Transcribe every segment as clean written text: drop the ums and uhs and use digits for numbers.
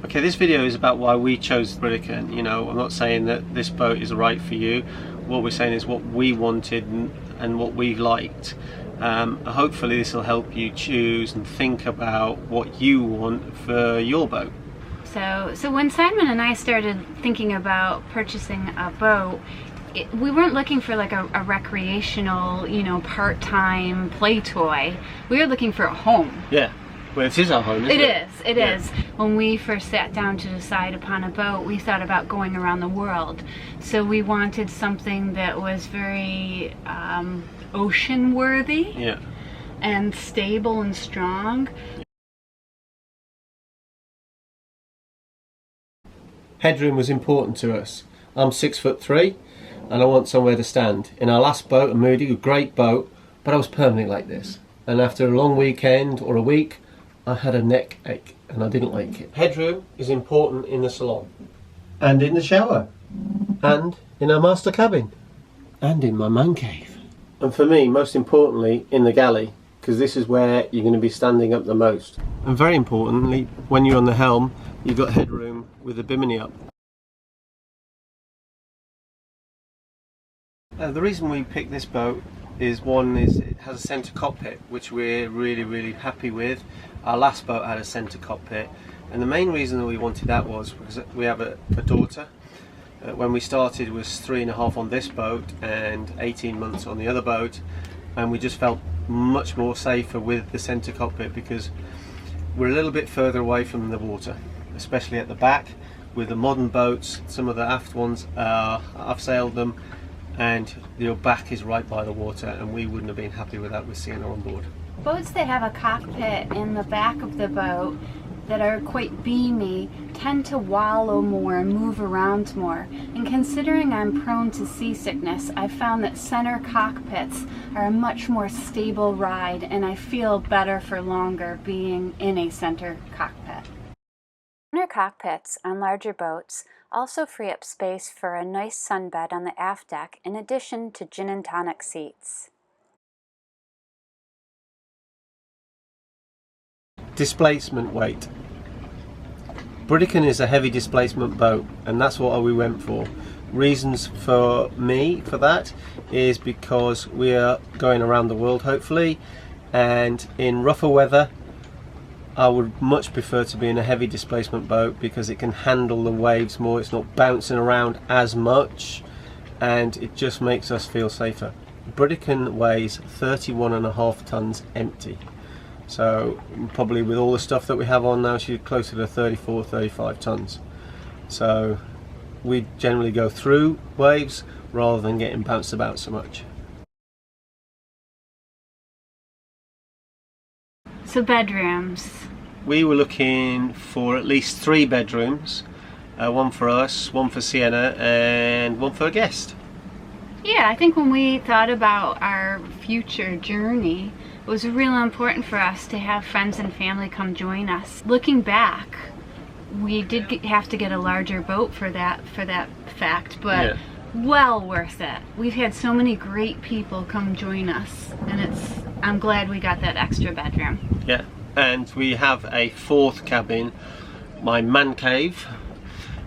Okay, this video is about why we chose Britican. You know, I'm not saying that this boat is right for you. What we're saying is what we wanted and what we liked. Hopefully this will help you choose and think about what you want for your boat. So when Simon and I started thinking about purchasing a boat, we weren't looking for like a recreational, you know, part-time play toy. We were looking for a home. Yeah. Well, it is our home, isn't it? It is. When we first sat down to decide upon a boat, we thought about going around the world. So we wanted something that was very ocean-worthy, yeah, and stable and strong. Headroom was important to us. I'm 6'3", and I want somewhere to stand. In our last boat, a Moody, a great boat, but I was permanently like this. And after a long weekend or a week, I had a neck ache and I didn't like it. Headroom is important in the salon, and in the shower, and in our master cabin, and in my man cave. And for me, most importantly, in the galley, because this is where you're going to be standing up the most. And very importantly, when you're on the helm, you've got headroom with the bimini up. The reason we picked this boat is it has a centre cockpit, which we're really happy with. Our last boat had a centre cockpit, and the main reason that we wanted that was because we have a daughter. When we started was 3.5 on this boat and 18 months on the other boat, and we just felt much more safer with the centre cockpit because we're a little bit further away from the water, especially at the back. With the modern boats, some of the aft ones, I've sailed them, and your back is right by the water, and we wouldn't have been happy with that with seeing her on board. Boats that have a cockpit in the back of the boat that are quite beamy tend to wallow more and move around more. And considering I'm prone to seasickness, I found that center cockpits are a much more stable ride, and I feel better for longer being in a center cockpit. Center cockpits on larger boats also free up space for a nice sunbed on the aft deck, in addition to gin and tonic seats. Displacement weight. Britican is a heavy displacement boat, and that's what we went for. Reasons for me for that is because we are going around the world hopefully, and in rougher weather I would much prefer to be in a heavy displacement boat because it can handle the waves more, it's not bouncing around as much, and it just makes us feel safer. Britican weighs 31.5 tons empty. So probably with all the stuff that we have on now, she's closer to 34-35 tons. So we generally go through waves rather than getting bounced about so much. So bedrooms. We were looking for at least 3 bedrooms, one for us, one for Sienna, and one for a guest. Yeah, I think when we thought about our future journey, it was really important for us to have friends and family come join us. Looking back, we did have to get a larger boat for that fact, but yeah, well worth it. We've had so many great people come join us, and I'm glad we got that extra bedroom. Yeah, and we have a 4th cabin, my man cave,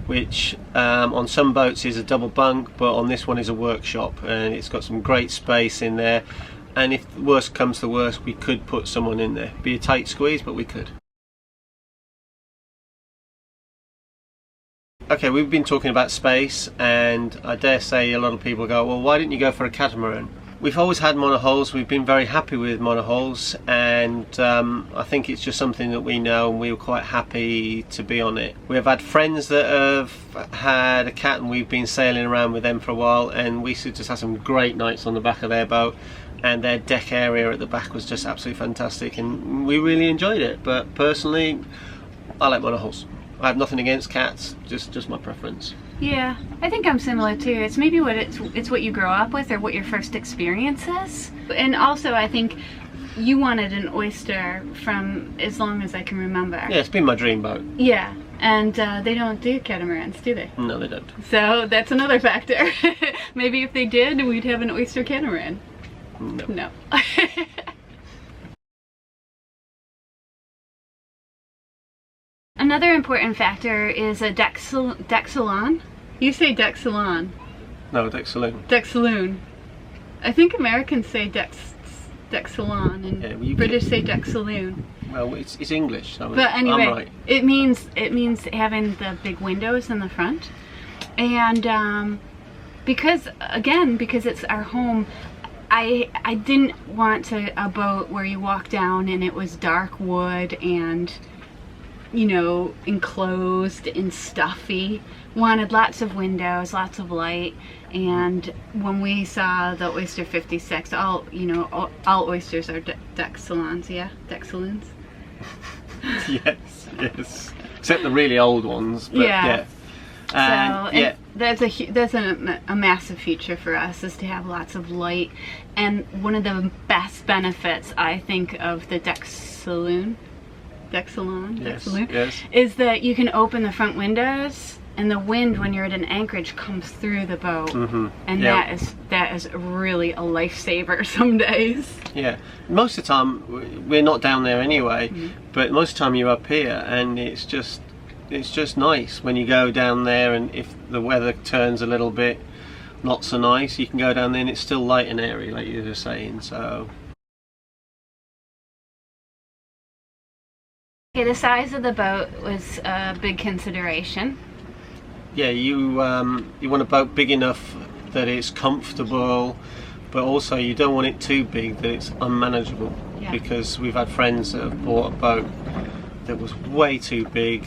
which on some boats is a double bunk, but on this one is a workshop, and it's got some great space in there. And if the worst comes to worst, we could put someone in there. Be a tight squeeze, but we could. Okay, we've been talking about space, and I dare say a lot of people go, well, why didn't you go for a catamaran? We've always had monohulls, we've been very happy with monohulls, and I think it's just something that we know, and we were quite happy to be on it. We have had friends that have had a cat, and we've been sailing around with them for a while, and we just had some great nights on the back of their boat, and their deck area at the back was just absolutely fantastic, and we really enjoyed it. But personally, I like monohulls. I have nothing against cats, just my preference. Yeah, I think I'm similar too. It's maybe it's what you grow up with or what your first experience is. And also I think you wanted an oyster from as long as I can remember. Yeah, it's been my dream boat. Yeah, and they don't do catamarans, do they? No, they don't. So that's another factor. Maybe if they did, we'd have an oyster catamaran. No. No. another important factor is a deck salon. You say deck salon. No, deck saloon. Deck saloon. I think Americans say deck salon and Yeah, well, British say deck saloon. Well, it's English. So But anyway, I'm right. it means having the big windows in the front, and because it's our home. I didn't want a boat where you walk down and it was dark wood and, you know, enclosed and stuffy. Wanted lots of windows, lots of light. And when we saw the Oyster 56, all oysters are deck salons, yeah, deck saloons. Yes, except the really old ones. But yeah. So that's a massive feature for us, is to have lots of light. And one of the best benefits, I think, of the deck salon is that you can open the front windows, and the wind when you're at an anchorage comes through the boat, and that is really a lifesaver some days. Yeah, most of the time we're not down there anyway, but most of the time you're up here, and it's just nice when you go down there, and if the weather turns a little bit not so nice, you can go down there and it's still light and airy, like you were saying. So okay, the size of the boat was a big consideration. Yeah, you want a boat big enough that it's comfortable, but also you don't want it too big that it's unmanageable. Yeah. Because we've had friends that have bought a boat that was way too big,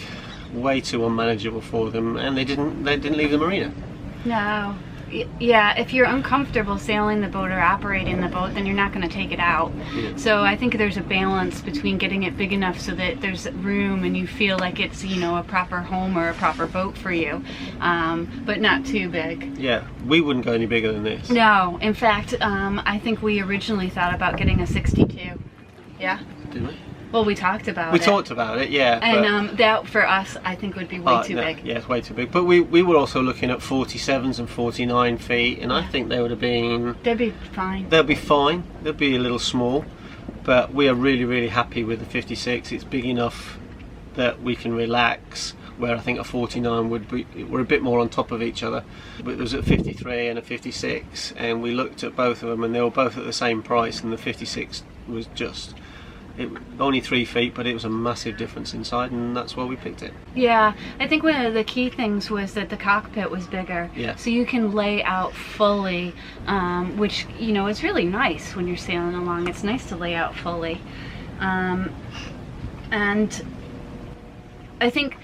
way too unmanageable for them, and they didn't leave the marina. No. Yeah, if you're uncomfortable sailing the boat or operating the boat, then you're not going to take it out. Yeah. So I think there's a balance between getting it big enough so that there's room and you feel like it's, you know, a proper home or a proper boat for you, but not too big. Yeah, we wouldn't go any bigger than this. No, in fact, I think we originally thought about getting a 62. Yeah? Did we? Well, we talked about it. We talked about it, yeah. And that for us, I think, would be way too big. Yeah, it's way too big. But we were also looking at 47s and 49 feet, and I think they would have been... They'd be fine. They'll be fine. They'll be a little small. But we are really, really happy with the 56. It's big enough that we can relax, where I think a 49 would be... We're a bit more on top of each other. But there was a 53 and a 56, and we looked at both of them, and they were both at the same price, and the 56 was just... only 3 feet, but it was a massive difference inside, and that's why we picked it. Yeah, I think one of the key things was that the cockpit was bigger. Yeah. So you can lay out fully, which, you know, is really nice when you're sailing along. It's nice to lay out fully. And I think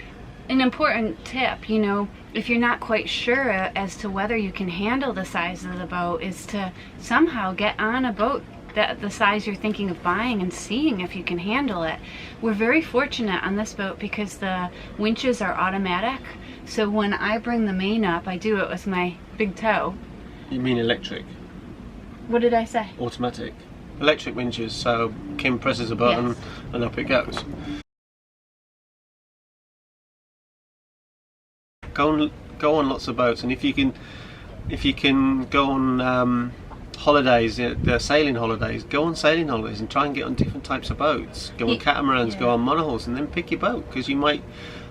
an important tip, you know, if you're not quite sure as to whether you can handle the size of the boat, is to somehow get on a boat the size you're thinking of buying and seeing if you can handle it. We're very fortunate on this boat because the winches are automatic, so when I bring the main up, I do it with my big toe. You mean electric? What did I say? Automatic. Electric winches, so Kim presses a button, yes, and up it goes. Go on lots of boats, and if you can go on holidays, the sailing holidays, go on sailing holidays and try and get on different types of boats. Go on catamarans, go on monohulls, and then pick your boat, because you might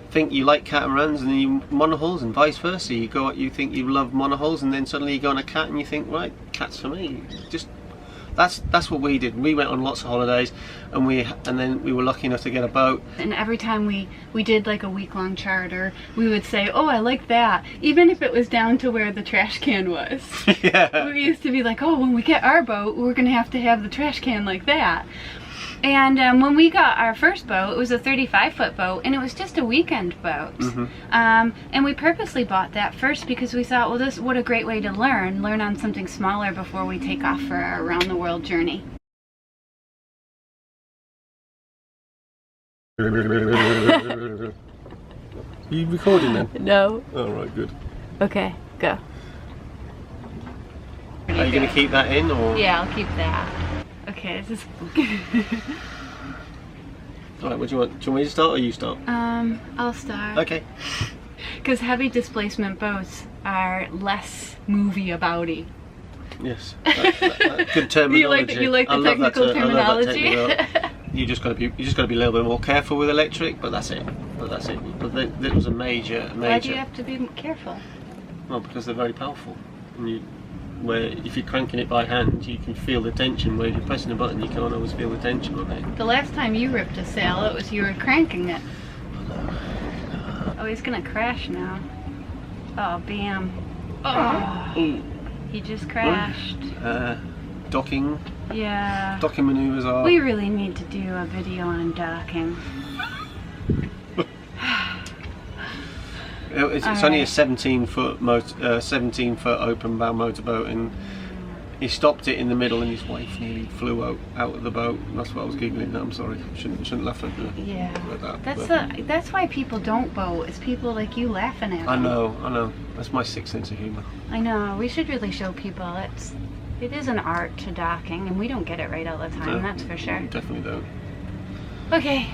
think you like catamarans and then you monohulls, and vice versa. You think you love monohulls, and then suddenly you go on a cat and you think, right, cat's for me. Just that's what we did. We went on lots of holidays, and then we were lucky enough to get a boat. And every time we did like a week-long charter, we would say, oh, I like that, even if it was down to where the trash can was. Yeah. We used to be like, oh, when we get our boat, we're gonna have to have the trash can like that. And when we got our first boat, it was a 35-foot boat, and it was just a weekend boat. Mm-hmm. And we purposely bought that first because we thought, well, what a great way to learn on something smaller before we take off for our around-the-world journey. Are you recording then? No. Oh, right, good. Okay, go. Are you going to keep that in, or? Yeah, I'll keep that. Okay, this is... Alright, what do you want? Do you want me to start or you start? I'll start. Okay. Because heavy displacement boats are less movie-abouty. Yes, good terminology. You like the technical terminology? you just got to be a little bit more careful with electric, but that's it. But that was a major. Why do you have to be careful? Well, because they're very powerful. And where if you're cranking it by hand, you can feel the tension. Where if you're pressing a button, you can't always feel the tension on it. The last time you ripped a sail, it was you were cranking it. Oh, he's gonna crash now. Oh, bam. Oh, Ooh. he just crashed. Docking. Yeah. Docking maneuvers are. We really need to do a video on docking. It's only a 17-foot open bow motorboat, and he stopped it in the middle, and his wife nearly flew out of the boat. That's what I was giggling at. I'm sorry, shouldn't laugh at that. That's why people don't boat. It's people like you laughing at them. I know. That's my sixth sense of humour. I know. We should really show people it is an art to docking, and we don't get it right all the time. No, that's for sure. Definitely don't. Okay,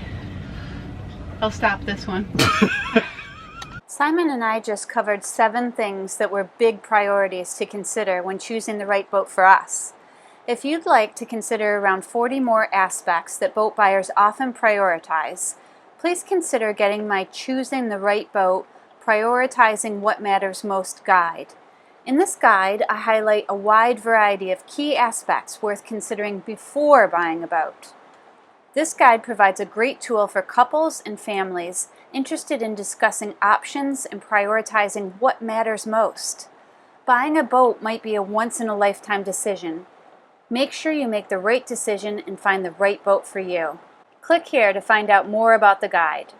I'll stop this one. Simon and I just covered 7 things that were big priorities to consider when choosing the right boat for us. If you'd like to consider around 40 more aspects that boat buyers often prioritize, please consider getting my Choosing the Right Boat, Prioritizing What Matters Most guide. In this guide, I highlight a wide variety of key aspects worth considering before buying a boat. This guide provides a great tool for couples and families interested in discussing options and prioritizing what matters most. Buying a boat might be a once-in-a-lifetime decision. Make sure you make the right decision and find the right boat for you. Click here to find out more about the guide.